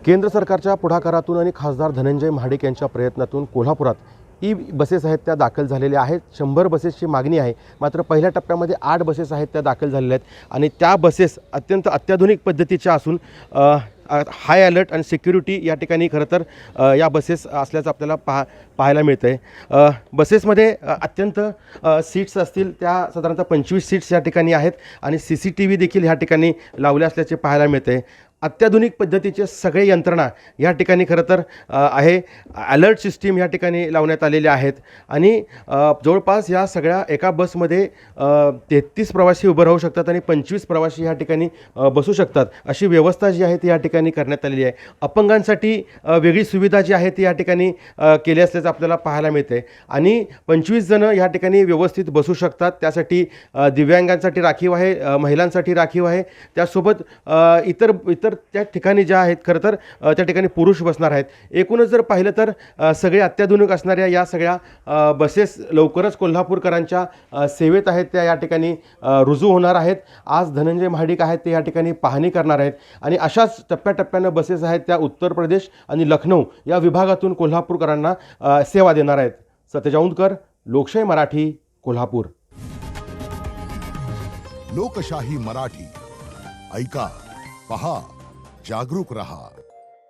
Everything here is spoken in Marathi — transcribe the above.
केंद्र सरकारच्या पुढाकारातून आणि खासदार धनंजय महाडिक यांच्या प्रयत्नातून कोल्हापुरात बसेस आहेत त्या दाखल झालेल्या आहेत. 100 बसेसची मागणी आहे. मात्र पहिल्या टप्प्यामध्ये 8 बसेस आहेत त्या दाखल झालेल्या आहेत आणि त्या बसेस अत्यंत अत्याधुनिक पद्धतीच्या असून हाय अलर्ट आणि सिक्युरिटी या ठिकाणी खरं तर या बसेस असल्याचं आपल्याला पाहायला मिळतं आहे. बसेसमध्ये अत्यंत सीट्स असतील त्या साधारणतः 25 सीट्स या ठिकाणी आहेत आणि CCTV देखील ह्या ठिकाणी लावले असल्याचे पाहायला मिळते आहे. अत्याधुनिक पद्धतीचे सगळे यंत्रणा या ठिकाणी खरं तर आहे. अलर्ट सिस्टीम या ठिकाणी लावण्यात आलेल्या आहेत आणि जवळपास या सगळ्या एका बसमध्ये 33 प्रवासी उभं राहू शकतात आणि 25 प्रवासी या ठिकाणी बसू शकतात अशी व्यवस्था जी आहे ती या ठिकाणी करण्यात आलेली आहे. अपंगांसाठी वेगळी सुविधा जी आहे ती या ठिकाणी केली असल्याचं आपल्याला पाहायला मिळते आणि 25 जणं या ठिकाणी व्यवस्थित बसू शकतात. त्यासाठी दिव्यांगांसाठी राखीव आहे, महिलांसाठी राखीव आहे. त्यासोबत इतर त्या ठिकाणी ज्या आहेत खरं तर त्या ठिकाणी पुरुष बसणार आहेत. एकूणच जर पाहिलं तर सगळे अत्याधुनिक असणाऱ्या या सगळ्या बसेस लवकरच कोल्हापूरकरांच्या सेवेत आहेत त्या या ठिकाणी रुजू होणार आहेत. आज धनंजय महाडिक आहेत ते या ठिकाणी पाहणी करणार आहेत आणि अशाच टप्प्याटप्प्यानं बसेस आहेत त्या उत्तर प्रदेश आणि लखनौ या विभागातून कोल्हापूरकरांना सेवा देणार आहेत. सतेज औंधकर, लोकशाही मराठी, कोल्हापूर. लोकशाही मराठी ऐका, पहा, जागरूक रहा.